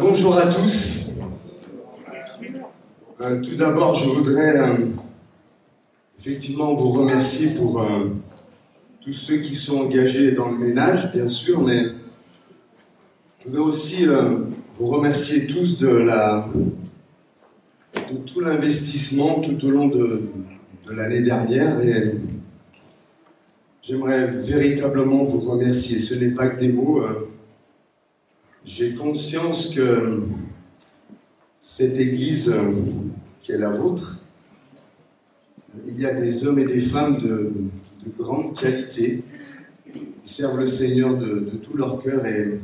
Bonjour à tous. Tout d'abord, je voudrais effectivement vous remercier pour tous ceux qui sont engagés dans le ménage, bien sûr, mais je voudrais aussi vous remercier tous de tout l'investissement tout au long de l'année dernière, et j'aimerais véritablement vous remercier. Ce n'est pas que des mots. J'ai conscience que cette Église qui est la vôtre, il y a des hommes et des femmes de grande qualité qui servent le Seigneur de tout leur cœur, et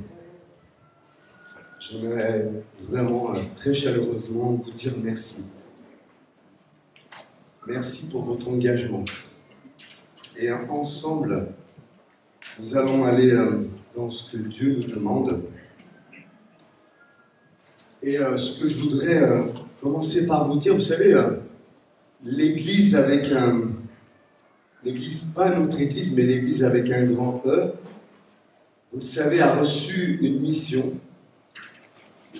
j'aimerais vraiment très chaleureusement vous dire merci. Merci pour votre engagement. Et ensemble, nous allons aller dans ce que Dieu nous demande. Et ce que je voudrais commencer par vous dire, vous savez, l'Église avec l'Église, pas notre Église, mais l'Église avec un grand E, vous le savez, a reçu une mission.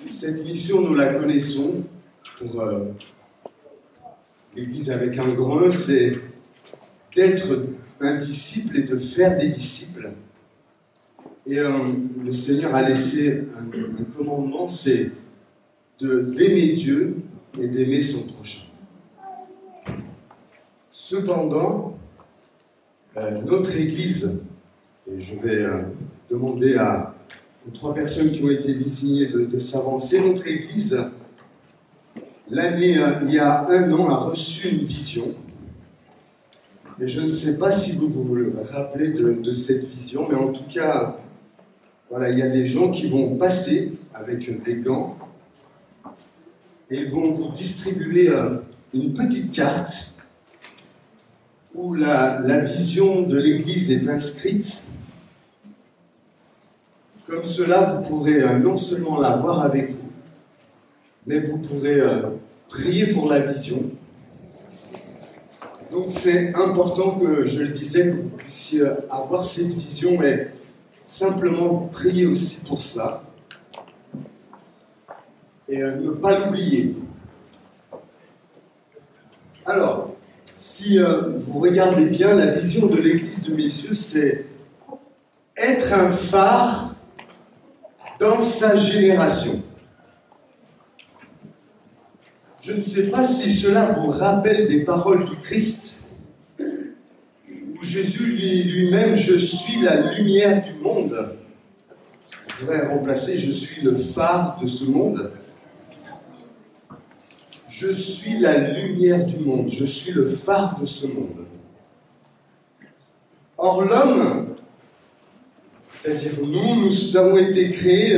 Cette mission, nous la connaissons. Pour l'Église avec un grand E, c'est d'être un disciple et de faire des disciples. Et le Seigneur a laissé un commandement, c'est d'aimer Dieu et d'aimer son prochain. Cependant, notre Église, et je vais demander aux 3 personnes qui ont été désignées de s'avancer, notre Église, il y a 1 an, a reçu une vision. Et je ne sais pas si vous vous rappelez de cette vision, mais en tout cas, voilà, il y a des gens qui vont passer avec des gants et ils vont vous distribuer une petite carte où la vision de l'Église est inscrite. Comme cela, vous pourrez non seulement la voir avec vous, mais vous pourrez prier pour la vision. Donc c'est important que, je le disais, que vous puissiez avoir cette vision et simplement prier aussi pour cela. Et ne pas l'oublier. Alors, si vous regardez bien, la vision de l'Église de Messieurs, c'est être un phare dans sa génération. Je ne sais pas si cela vous rappelle des paroles du Christ, où Jésus dit lui-même « Je suis la lumière du monde ». On pourrait remplacer « Je suis le phare de ce monde ». Je suis la lumière du monde, je suis le phare de ce monde. Or l'homme, c'est-à-dire nous avons été créés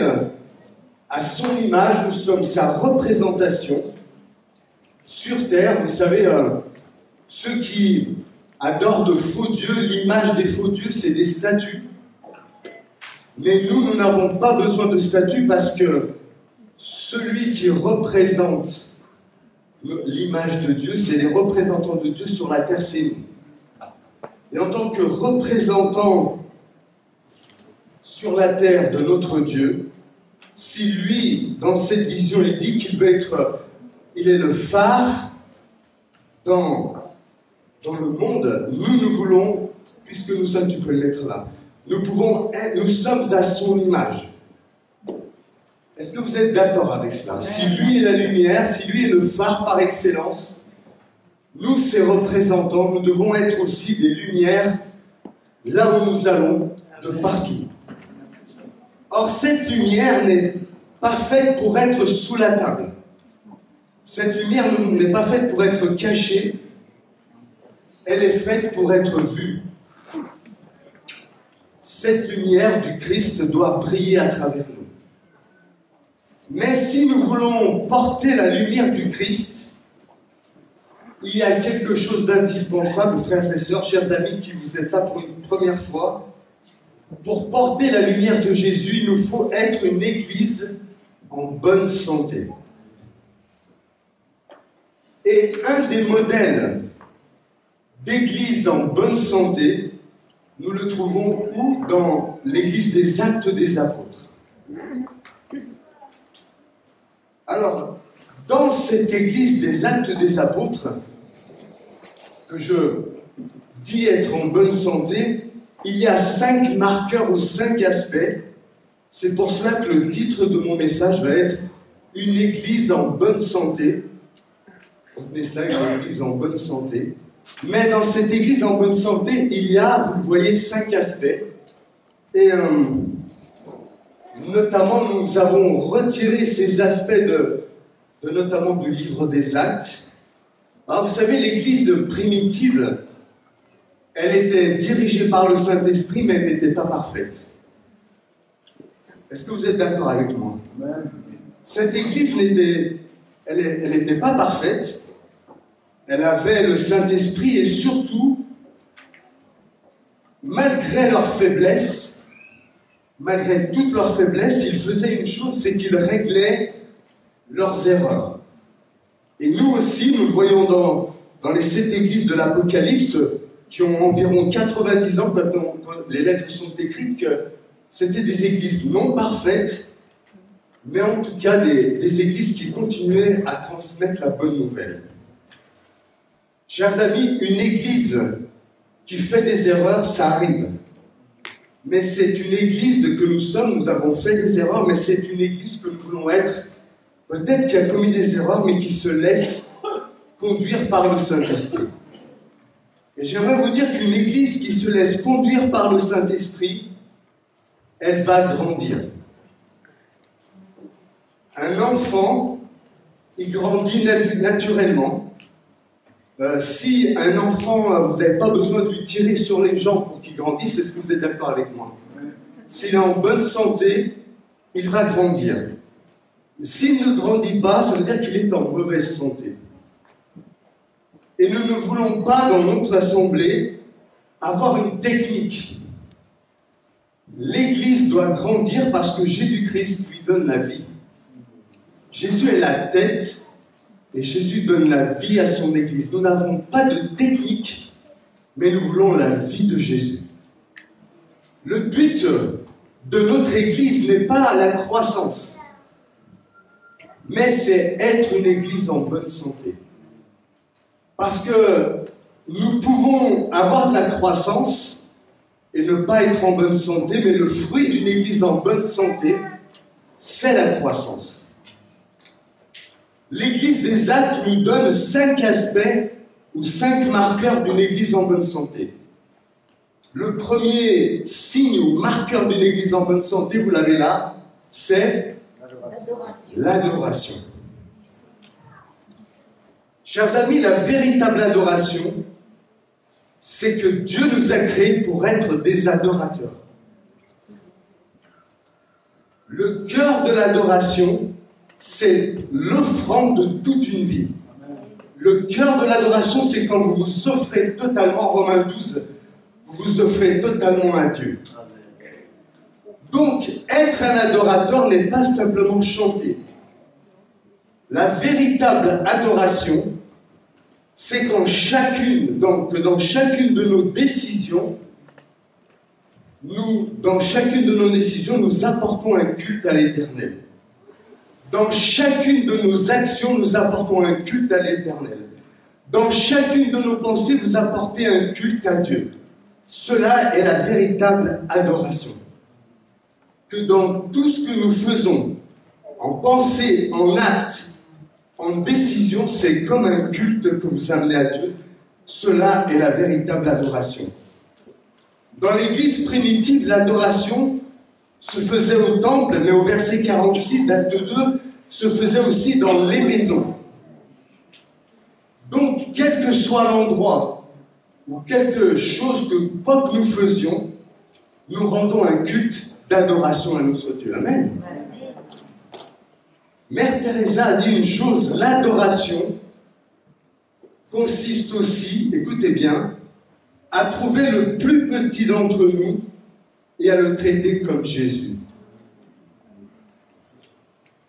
à son image, nous sommes sa représentation sur terre. Vous savez, ceux qui adorent de faux dieux, l'image des faux dieux, c'est des statues. Mais nous n'avons pas besoin de statues parce que celui qui représente l'image de Dieu, c'est les représentants de Dieu sur la terre, c'est nous. Et en tant que représentants sur la terre de notre Dieu, si lui, dans cette vision, il dit qu'il est le phare dans le monde, nous voulons, puisque nous sommes, tu peux le mettre là, nous sommes à son image. Est-ce que vous êtes d'accord avec cela? Si lui est la lumière, si lui est le phare par excellence, nous, ses représentants, nous devons être aussi des lumières là où nous allons, de partout. Or, cette lumière n'est pas faite pour être sous la table. Cette lumière n'est pas faite pour être cachée. Elle est faite pour être vue. Cette lumière du Christ doit briller à travers nous. Mais si nous voulons porter la lumière du Christ, il y a quelque chose d'indispensable, frères et sœurs, chers amis qui vous êtes là pour une première fois. Pour porter la lumière de Jésus, il nous faut être une Église en bonne santé. Et un des modèles d'Église en bonne santé, nous le trouvons où? Dans l'Église des Actes des Apôtres. Alors, dans cette église des Actes des Apôtres, que je dis être en bonne santé, il y a 5 marqueurs ou 5 aspects. C'est pour cela que le titre de mon message va être « Une église en bonne santé ». Retenez cela, une église en bonne santé. Mais dans cette église en bonne santé, il y a, vous le voyez, 5 aspects. Et notamment, nous avons retiré ces aspects notamment du livre des Actes. Alors, vous savez, l'église primitive, elle était dirigée par le Saint-Esprit, mais elle n'était pas parfaite. Est-ce que vous êtes d'accord avec moi? Cette église elle n'était pas parfaite. Elle avait le Saint-Esprit et surtout, malgré leurs faiblesses, malgré toutes leurs faiblesses, ils faisaient une chose, c'est qu'ils réglaient leurs erreurs. Et nous aussi, nous le voyons dans les 7 églises de l'Apocalypse, qui ont environ 90 ans quand les lettres sont écrites, que c'était des églises non parfaites, mais en tout cas des églises qui continuaient à transmettre la bonne nouvelle. Chers amis, une église qui fait des erreurs, ça arrive. Mais c'est une église que nous sommes, nous avons fait des erreurs, mais c'est une église que nous voulons être, peut-être qui a commis des erreurs, mais qui se laisse conduire par le Saint-Esprit. Et j'aimerais vous dire qu'une église qui se laisse conduire par le Saint-Esprit, elle va grandir. Un enfant, il grandit naturellement. Si un enfant, vous n'avez pas besoin de lui tirer sur les jambes pour qu'il grandisse, est-ce que vous êtes d'accord avec moi? S'il est en bonne santé, il va grandir. S'il ne grandit pas, ça veut dire qu'il est en mauvaise santé. Et nous ne voulons pas, dans notre assemblée, avoir une technique. L'Église doit grandir parce que Jésus-Christ lui donne la vie. Jésus est la tête et Jésus donne la vie à son Église. Nous n'avons pas de technique, mais nous voulons la vie de Jésus. Le but de notre Église n'est pas la croissance, mais c'est être une Église en bonne santé. Parce que nous pouvons avoir de la croissance et ne pas être en bonne santé, mais le fruit d'une Église en bonne santé, c'est la croissance. L'Église des Actes nous donne 5 aspects ou 5 marqueurs d'une Église en bonne santé. Le premier signe ou marqueur d'une Église en bonne santé, vous l'avez là, c'est l'adoration. Chers amis, la véritable adoration, c'est que Dieu nous a créés pour être des adorateurs. Le cœur de l'adoration, c'est l'offrande de toute une vie. Le cœur de l'adoration, c'est quand vous vous offrez totalement, Romains 12, vous vous offrez totalement à Dieu. Donc, être un adorateur n'est pas simplement chanter. La véritable adoration, c'est dans chacune de nos décisions, nous apportons un culte à l'Éternel. Dans chacune de nos actions, nous apportons un culte à l'Éternel. Dans chacune de nos pensées, vous apportez un culte à Dieu. Cela est la véritable adoration. Que dans tout ce que nous faisons, en pensée, en acte, en décision, c'est comme un culte que vous amenez à Dieu. Cela est la véritable adoration. Dans l'Église primitive, l'adoration se faisait au temple, mais au verset 46 d'Acte 2, se faisait aussi dans les maisons. Donc, quel que soit l'endroit, ou quelque chose quoi que nous faisions, nous rendons un culte d'adoration à notre Dieu. Amen. Mère Teresa a dit une chose, l'adoration consiste aussi, écoutez bien, à trouver le plus petit d'entre nous et à le traiter comme Jésus.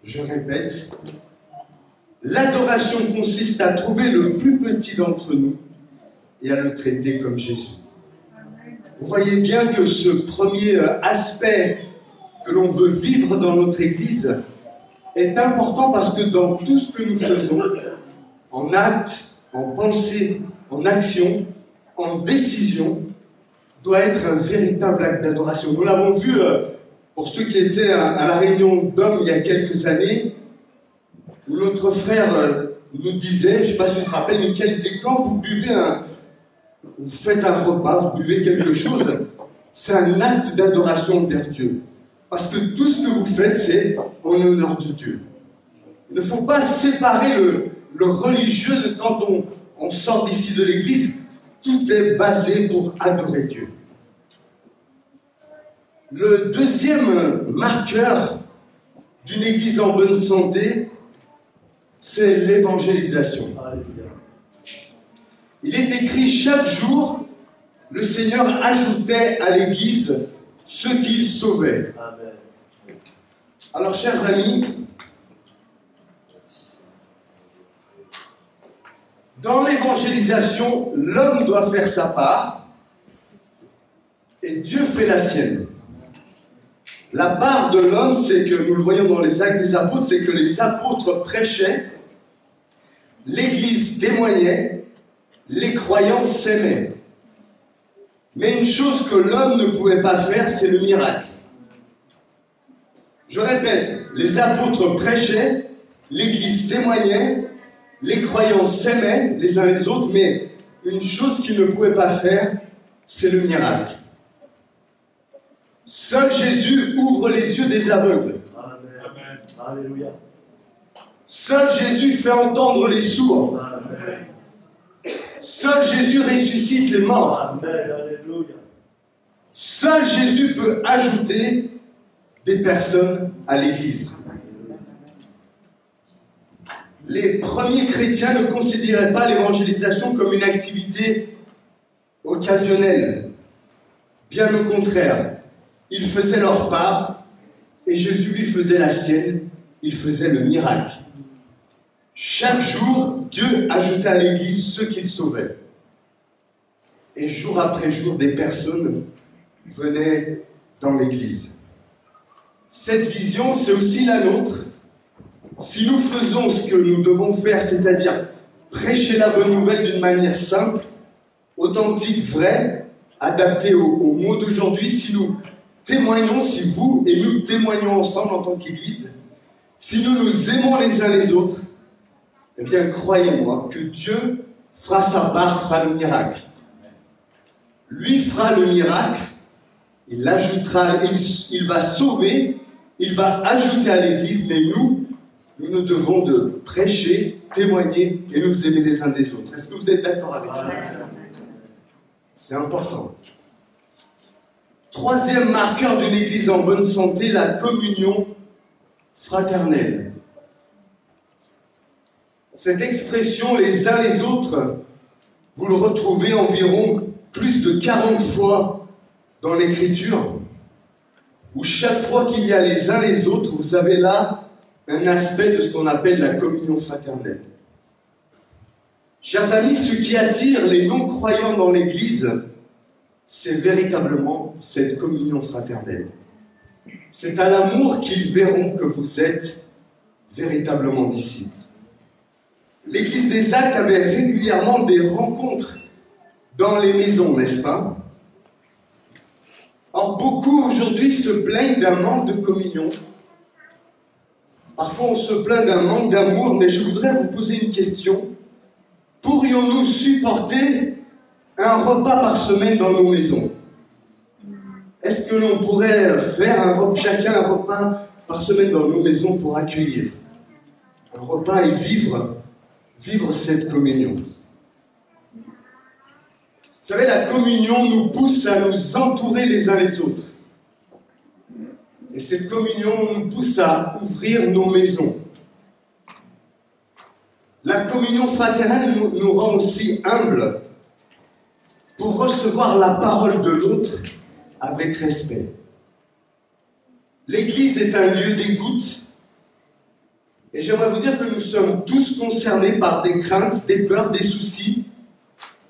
Je répète, l'adoration consiste à trouver le plus petit d'entre nous et à le traiter comme Jésus. Vous voyez bien que ce premier aspect que l'on veut vivre dans notre Église, est important parce que dans tout ce que nous faisons, en acte, en pensée, en action, en décision, doit être un véritable acte d'adoration. Nous l'avons vu pour ceux qui étaient à la réunion d'hommes il y a quelques années, où notre frère nous disait, je ne sais pas si tu te rappelles, Michael disait, quand vous buvez vous faites un repas, vous buvez quelque chose, c'est un acte d'adoration vers Dieu. Parce que tout ce que vous faites, c'est en honneur de Dieu. Il ne faut pas séparer le religieux de quand on sort d'ici de l'église. Tout est basé pour adorer Dieu. Le deuxième marqueur d'une église en bonne santé, c'est l'évangélisation. Il est écrit chaque jour, le Seigneur ajoutait à l'église ceux qu'il sauvait. Alors, chers amis, dans l'évangélisation, l'homme doit faire sa part et Dieu fait la sienne. La part de l'homme, c'est que, nous le voyons dans les Actes des Apôtres, c'est que les apôtres prêchaient, l'Église témoignait, les croyants s'aimaient. Mais une chose que l'homme ne pouvait pas faire, c'est le miracle. Je répète, les apôtres prêchaient, l'Église témoignait, les croyants s'aimaient les uns les autres, mais une chose qu'ils ne pouvaient pas faire, c'est le miracle. Seul Jésus ouvre les yeux des aveugles. Amen. Alléluia. Seul Jésus fait entendre les sourds. Amen. Seul Jésus ressuscite les morts. Amen. Alléluia. Seul Jésus peut ajouter des personnes à l'Église. Les premiers chrétiens ne considéraient pas l'évangélisation comme une activité occasionnelle. Bien au contraire, ils faisaient leur part et Jésus lui faisait la sienne, il faisait le miracle. Chaque jour, Dieu ajoutait à l'Église ceux qu'il sauvait. Et jour après jour, des personnes venaient dans l'Église. Cette vision, c'est aussi la nôtre. Si nous faisons ce que nous devons faire, c'est-à-dire prêcher la bonne nouvelle d'une manière simple, authentique, vraie, adaptée au mots d'aujourd'hui, si nous témoignons, si vous et nous témoignons ensemble en tant qu'Église, si nous nous aimons les uns les autres, eh bien, croyez-moi que Dieu fera sa part, fera le miracle. Lui fera le miracle, il l'ajoutera, il va sauver, il va ajouter à l'Église, mais nous devons de prêcher, témoigner et nous aimer les uns des autres. Est-ce que vous êtes d'accord avec ça? C'est important. Troisième marqueur d'une église en bonne santé, la communion fraternelle. Cette expression, les uns les autres, vous le retrouvez environ plus de 40 fois dans l'Écriture, où chaque fois qu'il y a les uns les autres, vous avez là un aspect de ce qu'on appelle la communion fraternelle. Chers amis, ce qui attire les non-croyants dans l'Église, c'est véritablement cette communion fraternelle. C'est à l'amour qu'ils verront que vous êtes véritablement disciples. L'Église des Actes avait régulièrement des rencontres dans les maisons, n'est-ce pas? Or, beaucoup aujourd'hui se plaignent d'un manque de communion. Parfois, on se plaint d'un manque d'amour, mais je voudrais vous poser une question. Pourrions-nous supporter un repas par semaine dans nos maisons? Est-ce que l'on pourrait faire chacun un repas par semaine dans nos maisons pour accueillir un repas et vivre cette communion? Vous savez, la communion nous pousse à nous entourer les uns les autres. Et cette communion nous pousse à ouvrir nos maisons. La communion fraternelle nous rend aussi humbles pour recevoir la parole de l'autre avec respect. L'Église est un lieu d'écoute. Et j'aimerais vous dire que nous sommes tous concernés par des craintes, des peurs, des soucis.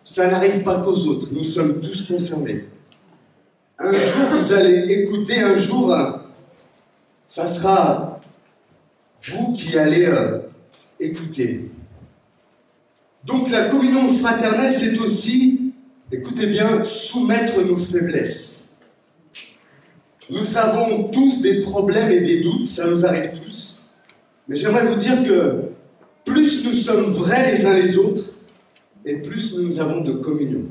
Ça n'arrive pas qu'aux autres, nous sommes tous concernés. Un jour, vous allez écouter, un jour, ça sera vous qui allez écouter. Donc la communion fraternelle, c'est aussi, écoutez bien, soumettre nos faiblesses. Nous avons tous des problèmes et des doutes, ça nous arrive tous. Mais j'aimerais vous dire que plus nous sommes vrais les uns les autres, et plus nous avons de communion.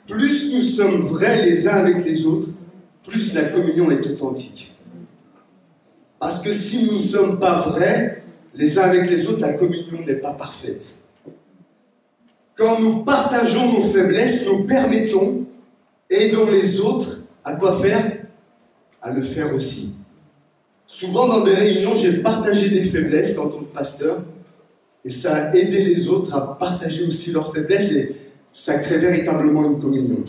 Plus nous sommes vrais les uns avec les autres, plus la communion est authentique. Parce que si nous ne sommes pas vrais les uns avec les autres, la communion n'est pas parfaite. Quand nous partageons nos faiblesses, nous permettons, aidons les autres à quoi faire? À le faire aussi. Souvent dans des réunions, j'ai partagé des faiblesses en tant que pasteur, et ça a aidé les autres à partager aussi leurs faiblesses, et ça crée véritablement une communion.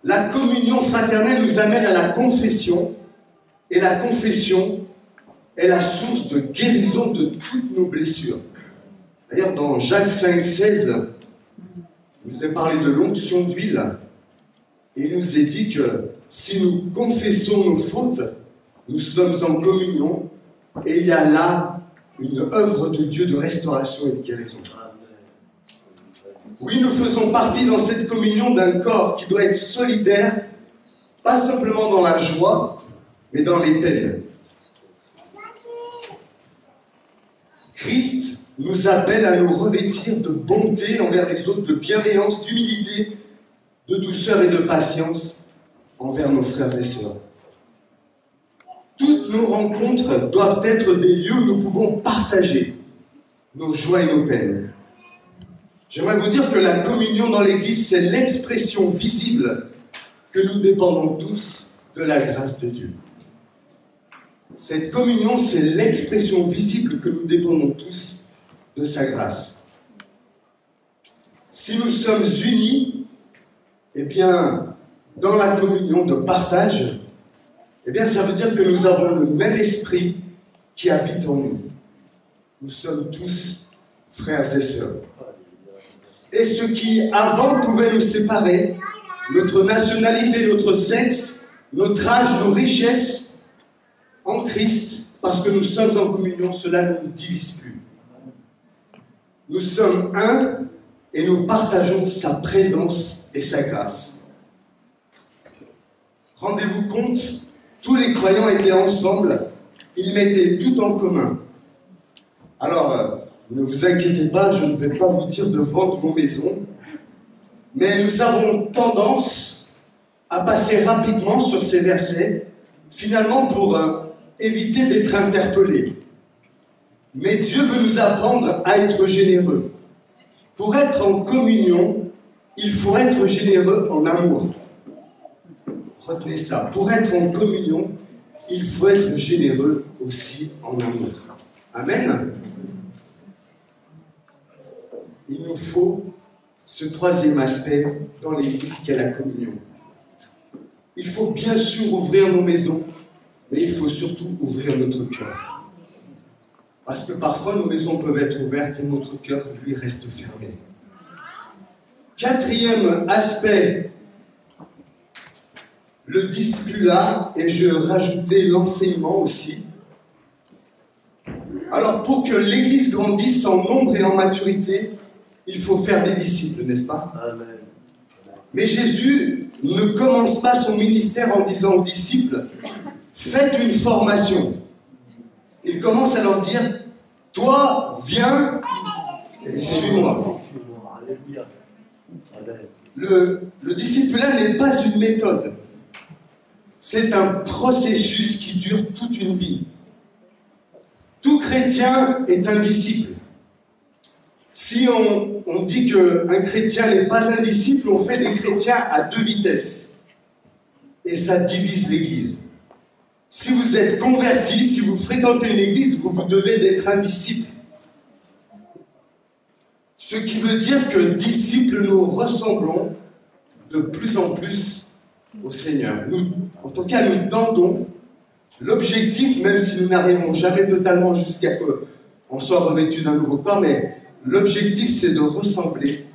La communion fraternelle nous amène à la confession, et la confession est la source de guérison de toutes nos blessures. D'ailleurs, dans Jacques 5,16, il nous est parlé de l'onction d'huile, et il nous est dit que si nous confessons nos fautes, nous sommes en communion, et il y a là une œuvre de Dieu de restauration et de guérison. Oui, nous faisons partie dans cette communion d'un corps qui doit être solidaire, pas simplement dans la joie, mais dans les peines. Christ nous appelle à nous revêtir de bonté envers les autres, de bienveillance, d'humilité, de douceur et de patience envers nos frères et sœurs. Toutes nos rencontres doivent être des lieux où nous pouvons partager nos joies et nos peines. J'aimerais vous dire que la communion dans l'Église, c'est l'expression visible que nous dépendons tous de la grâce de Dieu. Cette communion, c'est l'expression visible que nous dépendons tous de sa grâce. Si nous sommes unis, eh bien, dans la communion de partage, eh bien, ça veut dire que nous avons le même esprit qui habite en nous. Nous sommes tous frères et sœurs. Et ce qui, avant, pouvait nous séparer, notre nationalité, notre sexe, notre âge, nos richesses, en Christ, parce que nous sommes en communion, cela ne nous divise plus. Nous sommes un et nous partageons sa présence et sa grâce. Rendez-vous compte, tous les croyants étaient ensemble, ils mettaient tout en commun. Alors, ne vous inquiétez pas, je ne vais pas vous dire de vendre vos maisons, mais nous avons tendance à passer rapidement sur ces versets, finalement pour éviter d'être interpellés. Mais Dieu veut nous apprendre à être généreux. Pour être en communion, il faut être généreux en amour. Retenez ça. Pour être en communion, il faut être généreux aussi en amour. Amen. Il nous faut ce troisième aspect dans l'Église qui est la communion. Il faut bien sûr ouvrir nos maisons, mais il faut surtout ouvrir notre cœur. Parce que parfois nos maisons peuvent être ouvertes et notre cœur, lui, reste fermé. Quatrième aspect, le discipulat, et je rajoutais l'enseignement aussi. Alors pour que l'Église grandisse en nombre et en maturité, il faut faire des disciples, n'est-ce pas? Amen. Mais Jésus ne commence pas son ministère en disant aux disciples « Faites une formation ». Il commence à leur dire « Toi, viens et suis-moi ». Le discipulat n'est pas une méthode. C'est un processus qui dure toute une vie. Tout chrétien est un disciple. Si on dit qu'un chrétien n'est pas un disciple, on fait des chrétiens à deux vitesses. Et ça divise l'Église. Si vous êtes converti, si vous fréquentez une Église, vous devez d'être un disciple. Ce qui veut dire que disciples, nous ressemblons de plus en plus au Seigneur. Nous, en tout cas, nous tendons. L'objectif, même si nous n'arrivons jamais totalement jusqu'à qu'on soit revêtu d'un nouveau corps, mais l'objectif, c'est de ressembler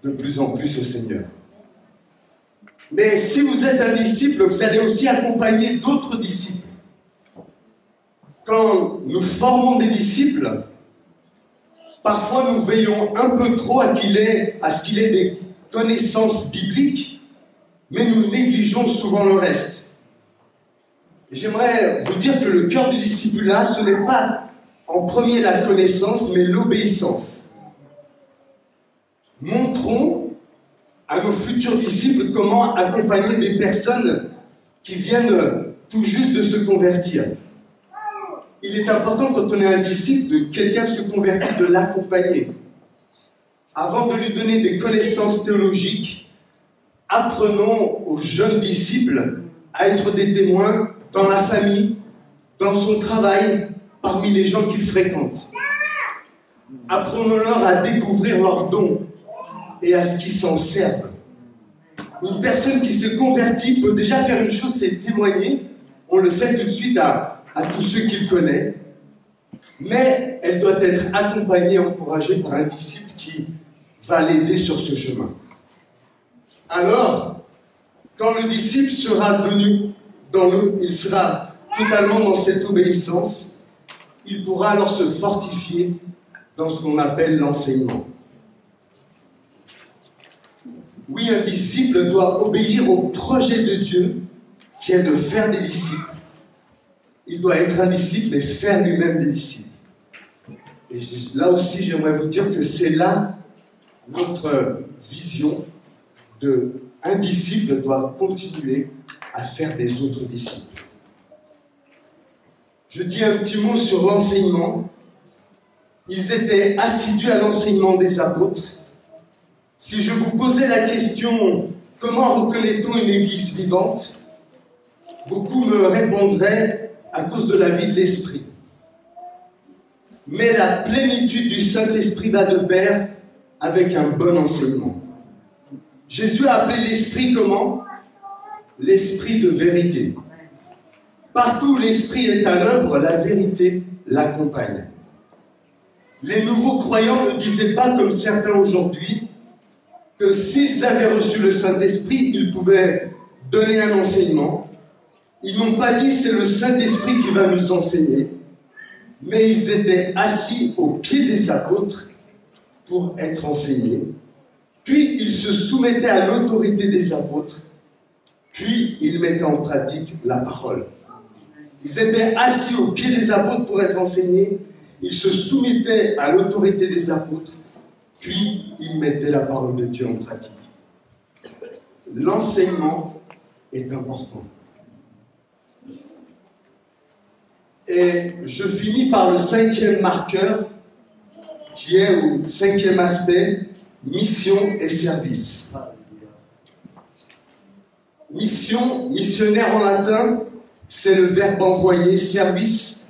de plus en plus au Seigneur. Mais si vous êtes un disciple, vous allez aussi accompagner d'autres disciples. quand nous formons des disciples, parfois nous veillons un peu trop à ce qu'il ait des connaissances bibliques, mais nous négligeons souvent le reste. Et j'aimerais vous dire que le cœur du discipulat, ce n'est pas en premier la connaissance, mais l'obéissance. Montrons à nos futurs disciples comment accompagner des personnes qui viennent tout juste de se convertir. Il est important, quand on est un disciple, de quelqu'un se convertit, de l'accompagner. Avant de lui donner des connaissances théologiques, apprenons aux jeunes disciples à être des témoins dans la famille, dans son travail, parmi les gens qu'ils fréquentent. Apprenons-leur à découvrir leurs dons et à ce qu'ils s'en servent. Une personne qui se convertit peut déjà faire une chose, c'est témoigner. On le sait tout de suite à tous ceux qu'il connaît. Mais elle doit être accompagnée, encouragée par un disciple qui va l'aider sur ce chemin. Alors, quand le disciple sera devenu il sera totalement dans cette obéissance, il pourra alors se fortifier dans ce qu'on appelle l'enseignement. Oui, un disciple doit obéir au projet de Dieu qui est de faire des disciples. Il doit être un disciple et faire lui-même des disciples. Et là aussi, j'aimerais vous dire que c'est là notre vision un disciple doit continuer à faire des autres disciples. Je dis un petit mot sur l'enseignement. Ils étaient assidus à l'enseignement des apôtres. Si je vous posais la question « Comment reconnaît-on une église vivante ?», beaucoup me répondraient à cause de la vie de l'Esprit. Mais la plénitude du Saint-Esprit va de pair avec un bon enseignement. Jésus a appelé l'Esprit comment ? L'Esprit de vérité. Partout où l'Esprit est à l'œuvre, la vérité l'accompagne. Les nouveaux croyants ne disaient pas comme certains aujourd'hui que s'ils avaient reçu le Saint-Esprit, ils pouvaient donner un enseignement. Ils n'ont pas dit c'est le Saint-Esprit qui va nous enseigner, mais ils étaient assis aux pieds des apôtres pour être enseignés. Puis ils se soumettaient à l'autorité des apôtres, puis ils mettaient en pratique la parole. Ils étaient assis aux pieds des apôtres pour être enseignés, ils se soumettaient à l'autorité des apôtres, puis ils mettaient la parole de Dieu en pratique. L'enseignement est important. Et je finis par le 5e marqueur, qui est au 5e aspect, mission et service. Mission, missionnaire en latin, c'est le verbe envoyer. Service,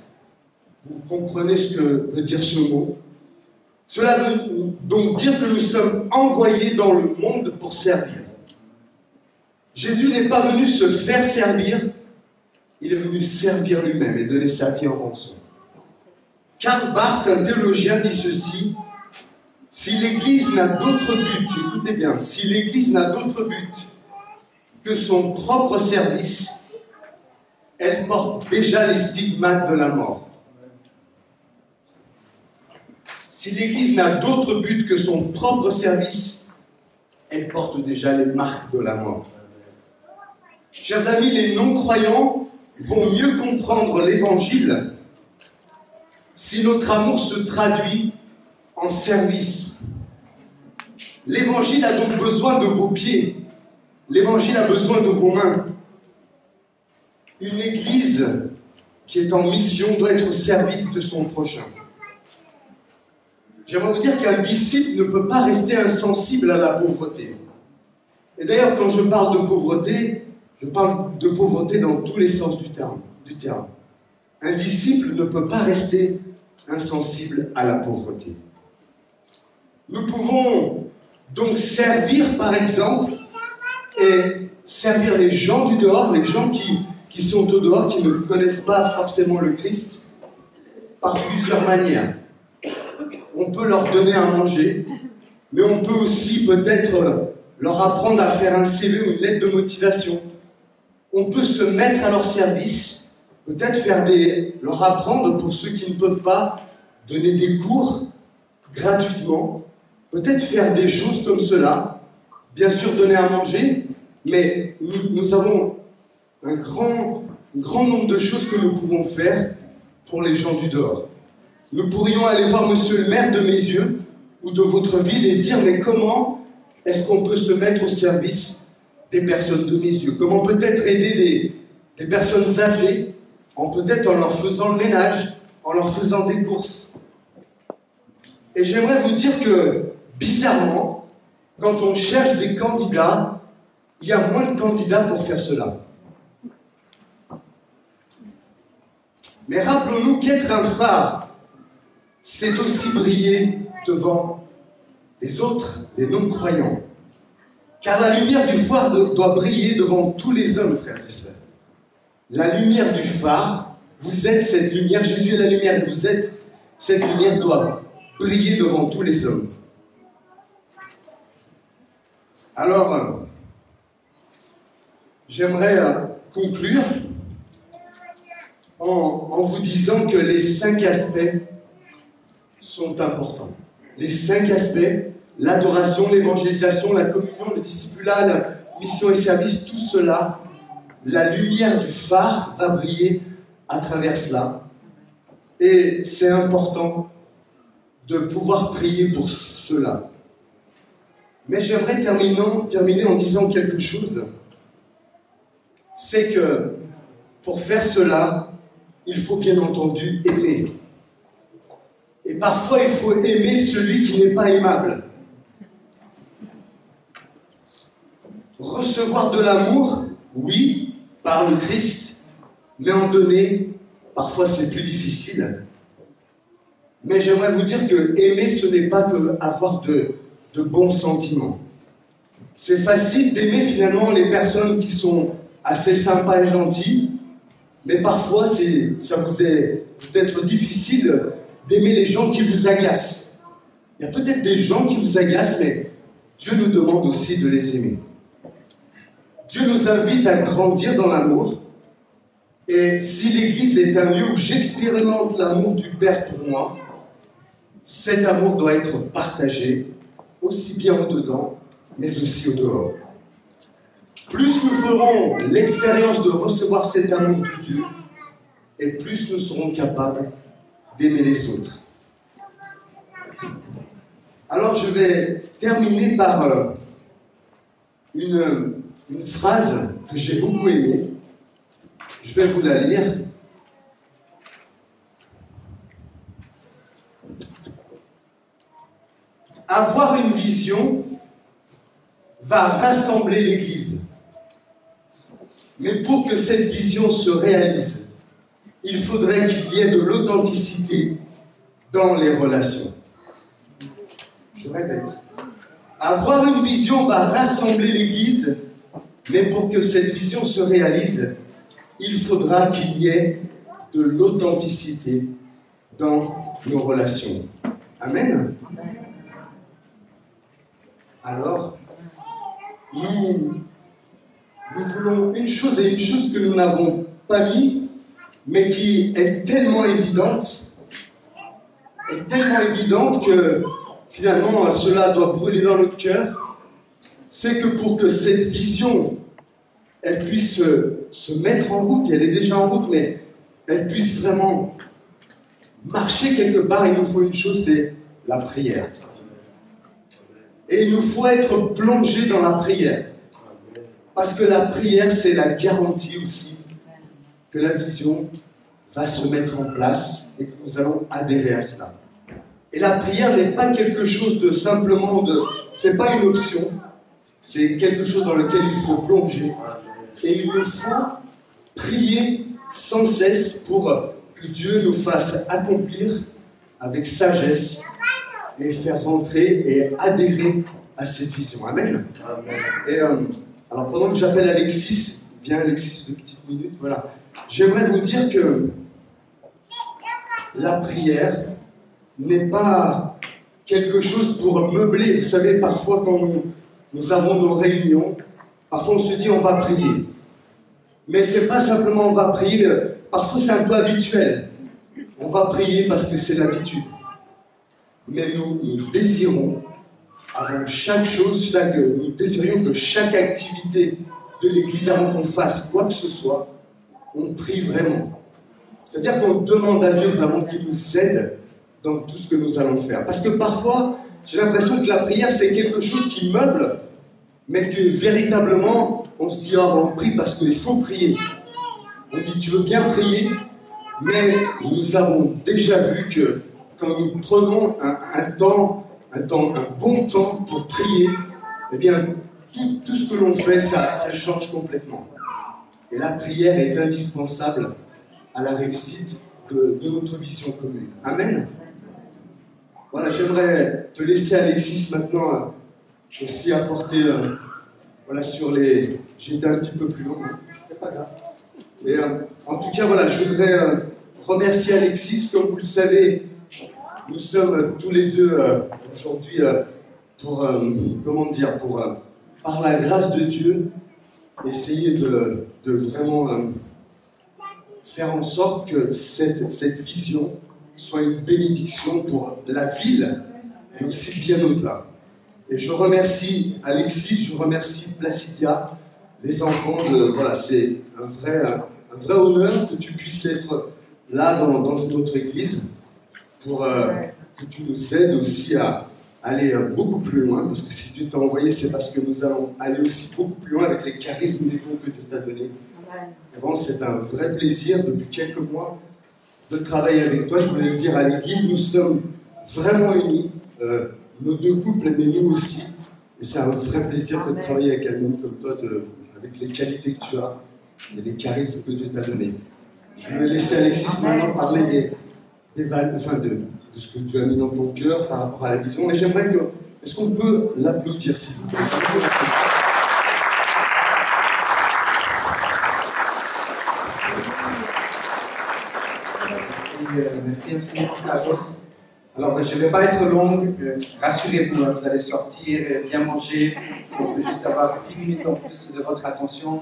vous comprenez ce que veut dire ce mot. Cela veut donc dire que nous sommes envoyés dans le monde pour servir. Jésus n'est pas venu se faire servir, il est venu servir lui-même et donner sa vie en rançon. Karl Barth, un théologien, dit ceci: si l'Église n'a d'autre but, écoutez bien, si l'Église n'a d'autre but que son propre service, elle porte déjà les stigmates de la mort. Si l'Église n'a d'autre but que son propre service, elle porte déjà les marques de la mort. Chers amis, les non-croyants vont mieux comprendre l'Évangile si notre amour se traduit en service. L'Évangile a donc besoin de vos pieds. L'Évangile a besoin de vos mains. Une Église qui est en mission doit être au service de son prochain. J'aimerais vous dire qu'un disciple ne peut pas rester insensible à la pauvreté. Et d'ailleurs, quand je parle de pauvreté, je parle de pauvreté dans tous les sens du terme. Un disciple ne peut pas rester insensible à la pauvreté. Nous pouvons donc servir, par exemple, et servir les gens du dehors, les gens qui sont au dehors, qui ne connaissent pas forcément le Christ, par plusieurs manières. On peut leur donner à manger, mais on peut aussi peut-être leur apprendre à faire un CV ou une lettre de motivation. On peut se mettre à leur service peut-être leur apprendre, pour ceux qui ne peuvent pas, donner des cours gratuitement, peut-être faire des choses comme cela, bien sûr donner à manger, mais nous avons un grand nombre de choses que nous pouvons faire pour les gens du dehors. Nous pourrions aller voir monsieur le maire de Meyzieux ou de votre ville et dire, mais comment est-ce qu'on peut se mettre au service des personnes de Meyzieux? Comment peut-être aider des personnes âgées, peut-être en leur faisant le ménage, en leur faisant des courses. Et j'aimerais vous dire que, bizarrement, quand on cherche des candidats, il y a moins de candidats pour faire cela. Mais rappelons-nous qu'être un phare, c'est aussi briller devant les autres, les non-croyants. Car la lumière du phare doit briller devant tous les hommes, frères et sœurs. La lumière du phare, vous êtes cette lumière, Jésus est la lumière, et vous êtes cette lumière doit briller devant tous les hommes. Alors, j'aimerais conclure en vous disant que les 5 aspects sont importants. Les 5 aspects, l'adoration, l'évangélisation, la communion, le discipulat, la mission et service, tout cela, la lumière du phare va briller à travers cela. Et c'est important de pouvoir prier pour cela. Mais j'aimerais terminer en disant quelque chose. C'est que pour faire cela, il faut bien entendu aimer. Et parfois, il faut aimer celui qui n'est pas aimable. Recevoir de l'amour, oui, par le Christ, mais en donner, parfois c'est plus difficile. Mais j'aimerais vous dire que aimer, ce n'est pas que avoir de bons sentiments. C'est facile d'aimer finalement les personnes qui sont assez sympas et gentilles, mais parfois ça vous est peut-être difficile d'aimer les gens qui vous agacent. Il y a peut-être des gens qui vous agacent, mais Dieu nous demande aussi de les aimer. Dieu nous invite à grandir dans l'amour. Et si l'Église est un lieu où j'expérimente l'amour du Père pour moi, cet amour doit être partagé, aussi bien au-dedans, mais aussi au-dehors. Plus nous ferons l'expérience de recevoir cet amour de Dieu, et plus nous serons capables d'aimer les autres. Alors je vais terminer par une phrase que j'ai beaucoup aimée. Je vais vous la lire. Avoir une vision va rassembler l'Église. Mais pour que cette vision se réalise, il faudrait qu'il y ait de l'authenticité dans les relations. Je répète. Avoir une vision va rassembler l'Église, mais pour que cette vision se réalise, il faudra qu'il y ait de l'authenticité dans nos relations. Amen. Alors, nous voulons une chose, et une chose que nous n'avons pas mis, mais qui est tellement évidente que finalement cela doit brûler dans notre cœur, c'est que pour que cette vision, elle puisse se mettre en route, elle est déjà en route, mais elle puisse vraiment marcher quelque part, il nous faut une chose, c'est la prière. Et il nous faut être plongé dans la prière. Parce que la prière, c'est la garantie aussi que la vision va se mettre en place et que nous allons adhérer à cela. Et la prière n'est pas quelque chose de simplement c'est pas une option, c'est quelque chose dans lequel il faut plonger. Et il nous faut prier sans cesse pour que Dieu nous fasse accomplir avec sagesse et faire rentrer et adhérer à cette vision. Amen. Amen. Et alors pendant que j'appelle Alexis, viens Alexis, 2 petites minutes, voilà. J'aimerais vous dire que la prière n'est pas quelque chose pour meubler. Vous savez, parfois quand nous avons nos réunions, parfois on se dit on va prier. Mais c'est pas simplement on va prier. parfois c'est un peu habituel. On va prier parce que c'est l'habitude. Mais nous désirons, avant chaque chose, nous désirions que chaque activité de l'Église, avant qu'on fasse quoi que ce soit, on prie vraiment. C'est-à-dire qu'on demande à Dieu vraiment qu'il nous aide dans tout ce que nous allons faire. Parce que parfois, j'ai l'impression que la prière, c'est quelque chose qui meuble, mais que véritablement, on se dit, on prie parce qu'il faut prier. On dit, tu veux bien prier, mais nous avons déjà vu que quand nous prenons un bon temps pour prier, eh bien, tout ce que l'on fait, ça change complètement. Et la prière est indispensable à la réussite de notre vision commune. Amen. Voilà, j'aimerais te laisser, Alexis, maintenant aussi apporter voilà, sur les... J'ai été un petit peu plus long. Hein. C'est pas grave. Et en tout cas, voilà, je voudrais remercier Alexis. Comme vous le savez, nous sommes tous les deux aujourd'hui pour, comment dire, pour, par la grâce de Dieu, essayer de vraiment faire en sorte que cette vision soit une bénédiction pour la ville, mais aussi bien au-delà. Et je remercie Alexis, je remercie Placidia, les enfants, voilà, c'est un vrai honneur que tu puisses être là dans notre église pour que tu nous aides aussi à aller beaucoup plus loin, parce que si Dieu t'a envoyé, c'est parce que nous allons aller aussi beaucoup plus loin avec les charismes et les dons que Dieu t'a donnés. Et vraiment, c'est un vrai plaisir depuis quelques mois de travailler avec toi. Je voulais le dire à l'église, nous sommes vraiment unis, nos deux couples, mais nous aussi. Et c'est un vrai plaisir de travailler avec un homme comme toi, avec les qualités que tu as et les charismes que Dieu t'a donnés. Je vais laisser Alexis maintenant parler de ce que tu as mis dans ton cœur par rapport à la vision. Et j'aimerais que... Est-ce qu'on peut l'applaudir, s'il vous plaît? Merci infiniment, Carlos. Alors, je ne vais pas être longue. Rassurez-vous, vous allez sortir, bien manger. Si on peut juste avoir 10 minutes en plus de votre attention.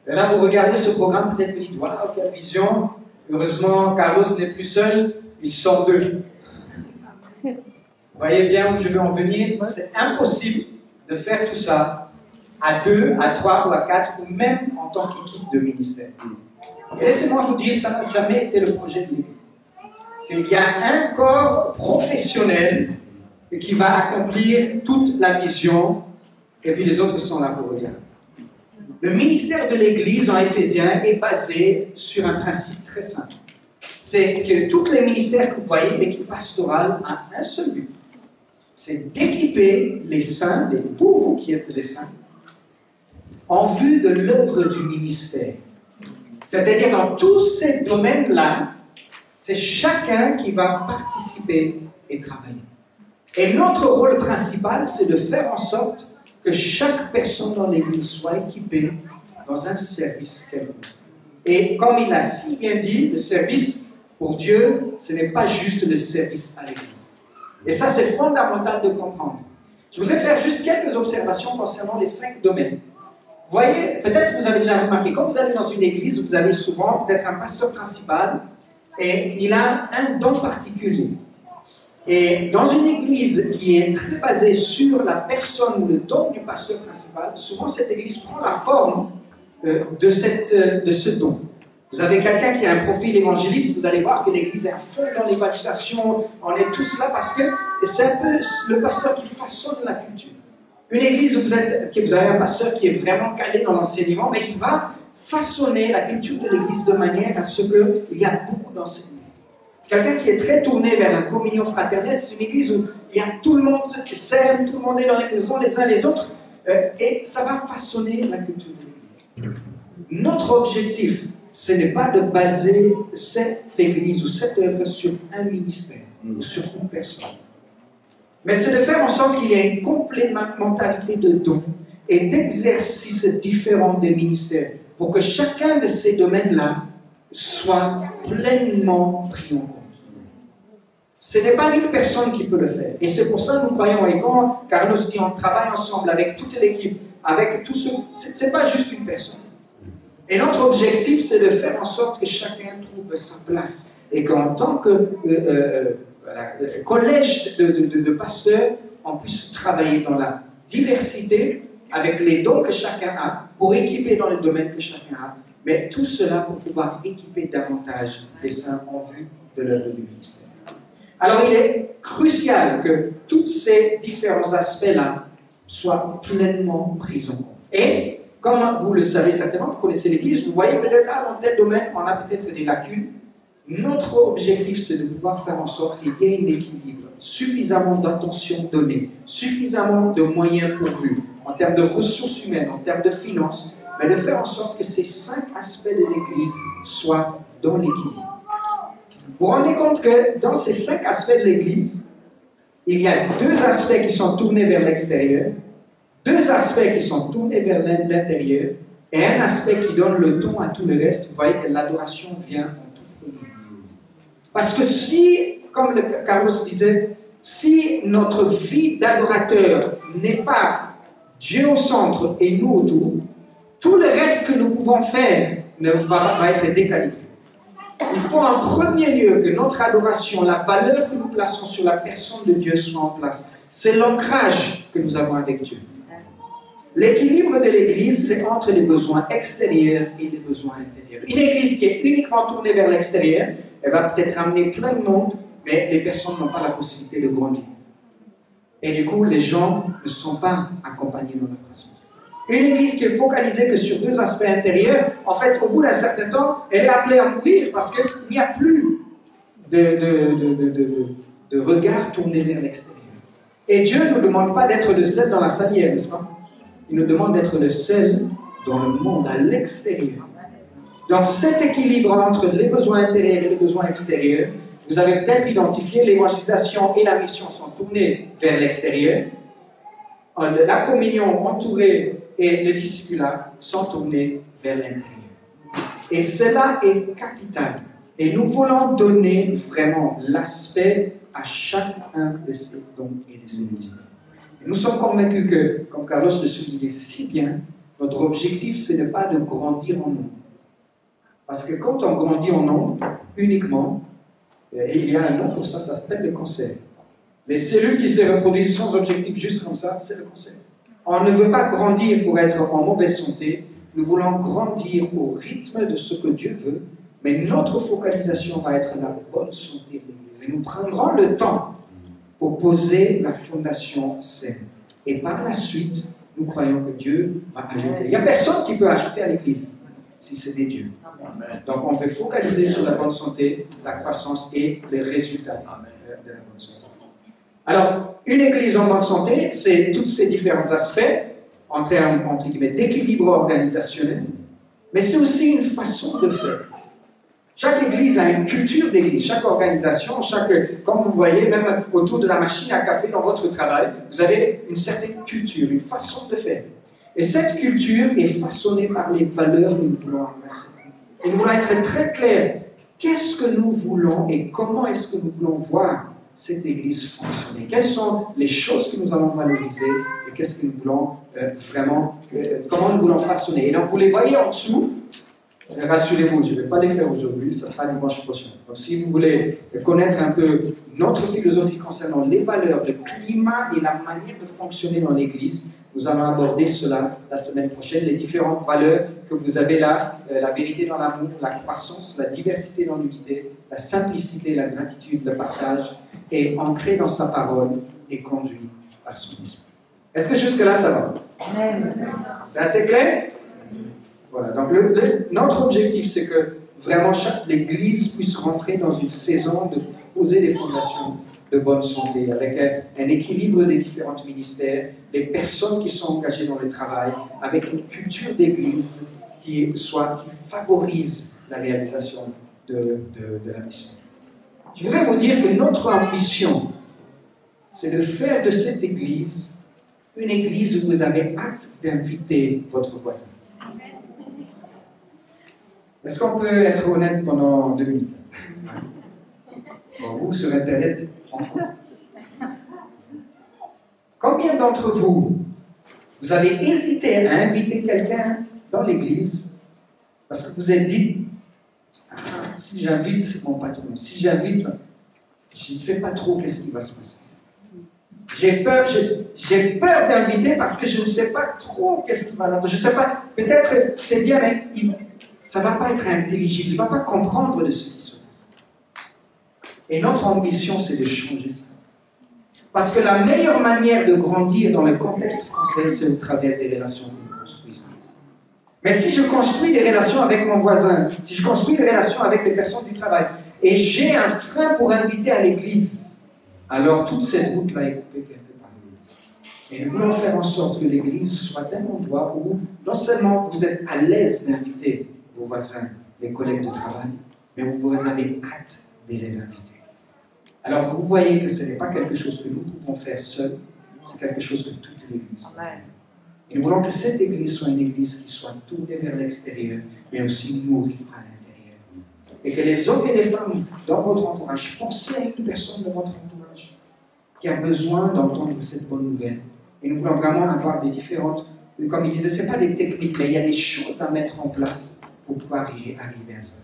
Et là, vous regardez ce programme, peut-être vous dites, waouh, quelle vision. Heureusement, Carlos n'est plus seul, ils sont deux. Vous voyez bien où je veux en venir? C'est impossible de faire tout ça à 2, à 3 ou à 4, ou même en tant qu'équipe de ministère. Et laissez-moi vous dire, ça n'a jamais été le projet de l'Église. Il y a un corps professionnel qui va accomplir toute la vision, et puis les autres sont là pour regarder. Le ministère de l'Église en Éphésiens est basé sur un principe très simple. C'est que tous les ministères que vous voyez, l'équipe pastorale a un seul but. C'est d'équiper les saints, vous qui êtes les saints, en vue de l'œuvre du ministère. C'est-à-dire dans tous ces domaines-là, c'est chacun qui va participer et travailler. Et notre rôle principal, c'est de faire en sorte que chaque personne dans l'Église soit équipée dans un service quelconque. Et comme il a si bien dit, le service pour Dieu, ce n'est pas juste le service à l'Église. Et ça, c'est fondamental de comprendre. Je voudrais faire juste quelques observations concernant les 5 domaines. Vous voyez, peut-être que vous avez déjà remarqué, quand vous allez dans une église, vous avez souvent peut-être un pasteur principal et il a un don particulier. Et dans une église qui est très basée sur la personne ou le don du pasteur principal, souvent cette église prend la forme de ce don. Vous avez quelqu'un qui a un profil évangéliste, vous allez voir que l'église est à fond dans l'évangélisation, on est tous là parce que c'est un peu le pasteur qui façonne la culture. Une église où vous avez un pasteur qui est vraiment calé dans l'enseignement, mais il va façonner la culture de l'église de manière à ce qu'il y a beaucoup d'enseignements. Quelqu'un qui est très tourné vers la communion fraternelle, c'est une église où il y a tout le monde qui s'aime, tout le monde est dans les maisons les uns les autres, et ça va façonner la culture de l'église. Notre objectif, ce n'est pas de baser cette église ou cette œuvre sur un ministère ou sur une personne. Mais c'est de faire en sorte qu'il y ait une complémentarité de dons et d'exercices différents des ministères pour que chacun de ces domaines-là soit pleinement pris en compte. Ce n'est pas une personne qui peut le faire. Et c'est pour ça que nous croyons, et quand Carlos dit on travaille ensemble avec toute l'équipe, avec tous ceux, ce n'est pas juste une personne. Et notre objectif, c'est de faire en sorte que chacun trouve trouve sa place. Et qu'en tant que collège de pasteurs, on puisse travailler dans la diversité, avec les dons que chacun a, pour équiper dans les domaines que chacun a, mais tout cela pour pouvoir équiper davantage les saints en vue de l'œuvre du ministère. Alors il est crucial que tous ces différents aspects-là soient pleinement pris en compte. Et, comme vous le savez certainement, vous connaissez l'Église, vous voyez peut-être, dans tel domaine, on a peut-être des lacunes. Notre objectif, c'est de pouvoir faire en sorte qu'il y ait un équilibre, suffisamment d'attention donnée, suffisamment de moyens pourvus, en termes de ressources humaines, en termes de finances, mais de faire en sorte que ces 5 aspects de l'Église soient dans l'équilibre. Vous vous rendez compte que dans ces 5 aspects de l'Église, il y a 2 aspects qui sont tournés vers l'extérieur, 2 aspects qui sont tournés vers l'intérieur, et un aspect qui donne le ton à tout le reste. Vous voyez que l'adoration vient en tout premier. Parce que si, comme Carlos disait, si notre vie d'adorateur n'est pas Dieu au centre et nous autour, tout le reste que nous pouvons faire va être décalibré. Il faut en premier lieu que notre adoration, la valeur que nous plaçons sur la personne de Dieu soit en place. C'est l'ancrage que nous avons avec Dieu. L'équilibre de l'Église, c'est entre les besoins extérieurs et les besoins intérieurs. Une Église qui est uniquement tournée vers l'extérieur, elle va peut-être amener plein de monde, mais les personnes n'ont pas la possibilité de grandir. Et du coup, les gens ne sont pas accompagnés dans leur façon. Une Église qui est focalisée que sur 2 aspects intérieurs, en fait, au bout d'un certain temps, elle est appelée à mourir parce qu'il n'y a plus de regard tourné vers l'extérieur. Et Dieu ne nous demande pas d'être le sel dans la salière, n'est-ce pas? Il nous demande d'être le sel dans le monde, à l'extérieur. Donc cet équilibre entre les besoins intérieurs et les besoins extérieurs, vous avez peut-être identifié, l'évangélisation et la mission sont tournées vers l'extérieur. La communion entourée et le discipulat sont tournés vers l'intérieur. Et cela est capital. Et nous voulons donner vraiment l'aspect à chacun de ces dons et de ces ministères. Et nous sommes convaincus que, comme Carlos le soulignait si bien, notre objectif, ce n'est pas de grandir en nombre. Parce que quand on grandit en nombre, uniquement, et il y a un nom pour ça, ça s'appelle le cancer. Les cellules qui se reproduisent sans objectif, juste comme ça, c'est le cancer. On ne veut pas grandir pour être en mauvaise santé, nous voulons grandir au rythme de ce que Dieu veut, mais notre focalisation va être la bonne santé de l'Église. Et nous prendrons le temps pour poser la fondation saine. Et par la suite, nous croyons que Dieu va ajouter. Il n'y a personne qui peut ajouter à l'Église, si ce n'est Dieu. Donc on veut focaliser sur la bonne santé, la croissance et les résultats de la bonne santé. Alors, une Église en bonne santé, c'est tous ces différents aspects, en termes, entre guillemets, d'équilibre organisationnel, mais c'est aussi une façon de faire. Chaque Église a une culture d'Église, chaque organisation, comme vous voyez, même autour de la machine à café dans votre travail, vous avez une certaine culture, une façon de faire. Et cette culture est façonnée par les valeurs que nous voulons embrasser. Et nous voulons être très clairs. Qu'est-ce que nous voulons et comment est-ce que nous voulons voir cette Église fonctionner? Quelles sont les choses que nous allons valoriser et qu'est-ce que nous voulons vraiment, comment nous voulons façonner? Et donc, vous les voyez en dessous. Rassurez-vous, je ne vais pas les faire aujourd'hui, ça sera dimanche prochain. Donc, si vous voulez connaître un peu notre philosophie concernant les valeurs, le climat et la manière de fonctionner dans l'Église, nous allons aborder cela la semaine prochaine, les différentes valeurs que vous avez là, la vérité dans l'amour, la croissance, la diversité dans l'unité, la simplicité, la gratitude, le partage, et ancré dans sa parole et conduit par son esprit. Est-ce que jusque-là, ça va? C'est assez clair? Voilà, donc notre objectif, c'est que vraiment l'Église puisse rentrer dans une saison de poser des fondations de bonne santé, avec un équilibre des différents ministères, des personnes qui sont engagées dans le travail, avec une culture d'Église qui favorise la réalisation de la mission. Je voudrais vous dire que notre ambition, c'est de faire de cette Église une Église où vous avez hâte d'inviter votre voisin. Est-ce qu'on peut être honnête pendant 2 minutes? Bon, vous, sur Internet, combien d'entre vous, vous avez hésité à inviter quelqu'un dans l'église parce que vous êtes dit, si j'invite mon patron, si j'invite, je ne sais pas trop qu'est-ce qui va se passer. J'ai peur d'inviter parce que je ne sais pas trop qu'est-ce qui va là. Je ne sais pas, peut-être c'est bien, mais ça ne va pas être intelligible, il ne va pas comprendre de ce qui se passe. Et notre ambition, c'est de changer ça. Parce que la meilleure manière de grandir dans le contexte français, c'est au travers des relations que nous construisons. Mais si je construis des relations avec mon voisin, si je construis des relations avec les personnes du travail, et j'ai un frein pour inviter à l'église, alors toute cette route-là est coupée quelque part. Et nous voulons faire en sorte que l'église soit un endroit où non seulement vous êtes à l'aise d'inviter vos voisins, les collègues de travail, mais où vous avez hâte de les inviter. Alors vous voyez que ce n'est pas quelque chose que nous pouvons faire seuls, c'est quelque chose que toute l'église peut faire. Et nous voulons que cette église soit une église qui soit tournée vers l'extérieur, mais aussi nourrie à l'intérieur. Et que les hommes et les femmes dans votre entourage, pensez à une personne de votre entourage qui a besoin d'entendre cette bonne nouvelle. Et nous voulons vraiment avoir des différentes, comme il disait, ce n'est pas des techniques, mais il y a des choses à mettre en place pour pouvoir arriver à ça.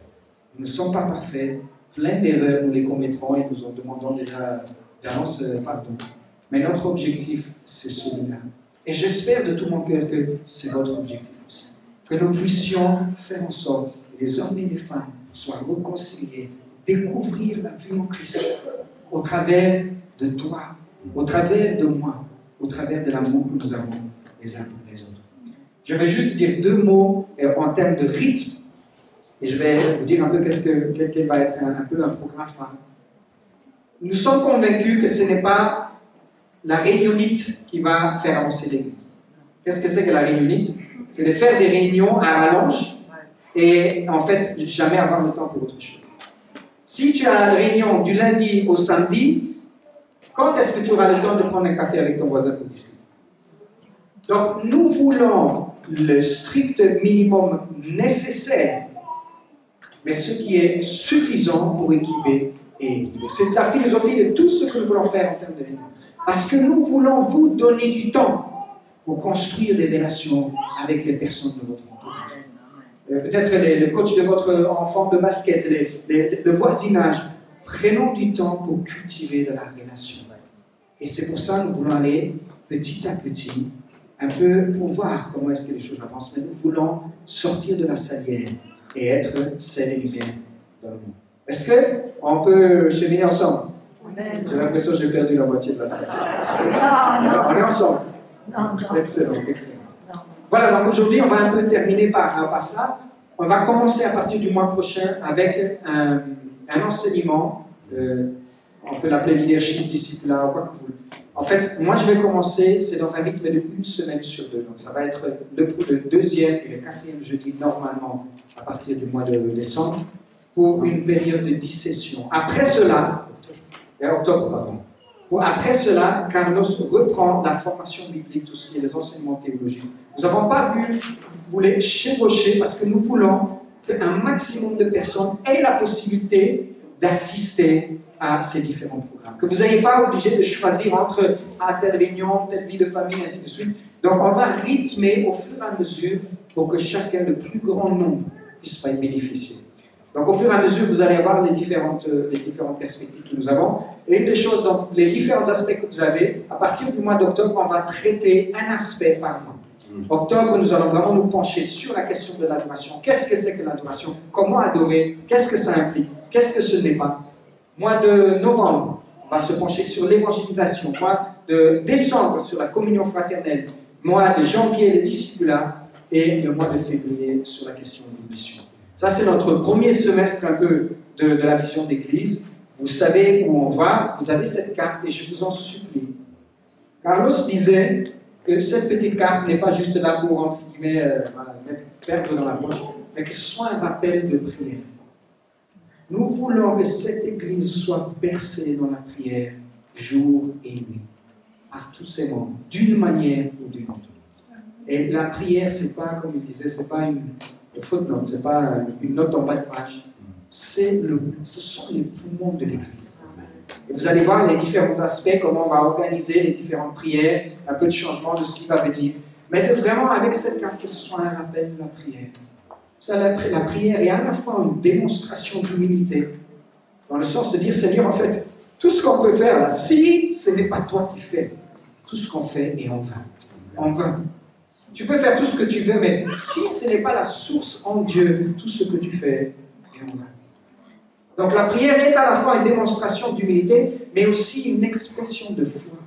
Nous ne sommes pas parfaits, plein d'erreurs, nous les commettrons et nous en demandons déjà d'avance pardon. Mais notre objectif, c'est celui-là. Et j'espère de tout mon cœur que c'est votre objectif aussi. Que nous puissions faire en sorte que les hommes et les femmes soient réconciliés, découvrir la vie en Christ au travers de toi, au travers de moi, au travers de l'amour que nous avons les uns pour les autres. Je vais juste dire 2 mots en termes de rythme, et je vais vous dire un peu quel va être un peu un programme phare. Nous sommes convaincus que ce n'est pas la réunionite qui va faire avancer l'Église. Qu'est-ce que c'est que la réunionite? C'est de faire des réunions à rallonge et en fait jamais avoir le temps pour autre chose. Si tu as une réunion du lundi au samedi, quand est-ce que tu auras le temps de prendre un café avec ton voisin pour discuter? Donc nous voulons le strict minimum nécessaire, mais ce qui est suffisant pour équiper et équiper. C'est la philosophie de tout ce que nous voulons faire en termes de réunion. Parce que nous voulons vous donner du temps pour construire des relations avec les personnes de votre entourage. Peut-être le coach de votre enfant de basket, le voisinage. Prenons du temps pour cultiver de la relation. Et c'est pour ça que nous voulons aller petit à petit, un peu pour voir comment est-ce que les choses avancent. Mais nous voulons sortir de la salière et être sel et lumière dans le monde. Est-ce qu'on peut cheminer ensemble? J'ai l'impression que j'ai perdu la moitié de la salle. On est ensemble. Excellent, excellent. Voilà, donc aujourd'hui, on va un peu terminer par ça. On va commencer à partir du mois prochain avec un enseignement. On peut l'appeler leadership, discipline, quoi que vous voulez. En fait, moi, je vais commencer, c'est dans un rythme de 1 semaine sur 2. Donc, ça va être le 2e et le 4e jeudi, normalement, à partir du mois de décembre, pour une période de 10 sessions. Après cela, octobre, pardon. Après cela, Carlos reprend la formation biblique, tout ce qui est les enseignements théologiques. Nous n'avons pas voulu chevaucher parce que nous voulons qu'un maximum de personnes aient la possibilité d'assister à ces différents programmes. Que vous n'ayez pas obligé de choisir entre telle réunion, telle vie de famille, ainsi de suite. Donc on va rythmer au fur et à mesure pour que chacun, le plus grand nombre, puisse bénéficier. Donc au fur et à mesure, vous allez avoir les différentes perspectives que nous avons. Et une des choses, dans les différents aspects que vous avez, à partir du mois d'octobre, on va traiter un aspect par mois. Octobre, nous allons vraiment nous pencher sur la question de l'adoration. Qu'est-ce que c'est que l'adoration? Comment adorer? Qu'est-ce que ça implique? Qu'est-ce que ce n'est pas? Mois de novembre, on va se pencher sur l'évangélisation. Mois de décembre, sur la communion fraternelle. Mois de janvier, le discipulat. Et le mois de février, sur la question de mission. Ça, c'est notre premier semestre un peu de la vision d'Église. Vous savez où on va, vous avez cette carte et je vous en supplie. Carlos disait que cette petite carte n'est pas juste là pour, entre guillemets, perdre dans la poche, mais que ce soit un rappel de prière. Nous voulons que cette Église soit bercée dans la prière, jour et nuit, par tous ses membres, d'une manière ou d'une autre. Et la prière, c'est pas, comme il disait, c'est pas une footnote, c'est pas une note en bas de page. Ce sont les poumons de l'Église. Et vous allez voir les différents aspects, comment on va organiser les différentes prières, un peu de changement de ce qui va venir. Mais vraiment, avec cette carte, que ce soit un rappel de la prière. Ça, la prière est à la fois une démonstration d'humilité, dans le sens de dire, Seigneur, en fait, tout ce qu'on peut faire là, si ce n'est pas toi qui fais, tout ce qu'on fait est en vain. En vain. Tu peux faire tout ce que tu veux, mais si ce n'est pas la source en Dieu, tout ce que tu fais est en vain. Donc la prière est à la fois une démonstration d'humilité, mais aussi une expression de foi.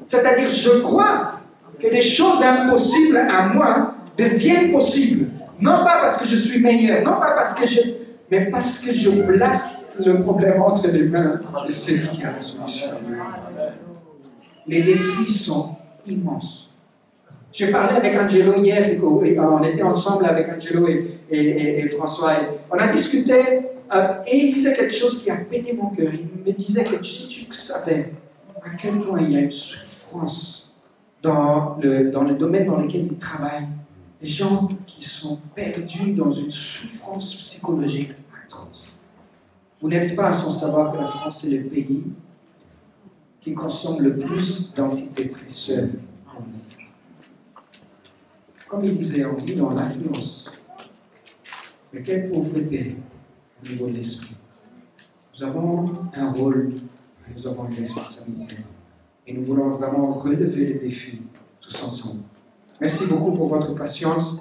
C'est-à-dire, je crois que les choses impossibles à moi deviennent possibles. Non pas parce que je suis meilleur, non pas parce que mais parce que je place le problème entre les mains de celui qui a la solution. Les défis sont immenses. J'ai parlé avec Angelo hier, on était ensemble avec Angelo et François, et on a discuté, et il disait quelque chose qui a peiné mon cœur. Il me disait que si tu savais à quel point il y a une souffrance dans le domaine dans lequel il travaille, des gens qui sont perdus dans une souffrance psychologique atroce. Vous n'êtes pas sans savoir que la France est le pays qui consomme le plus d'antidépresseurs au monde. Comme il disait, on vit dans l'affluence. Mais quelle pauvreté au niveau de l'esprit. Nous avons un rôle, nous avons une responsabilité. Et nous voulons vraiment relever les défis tous ensemble. Merci beaucoup pour votre patience.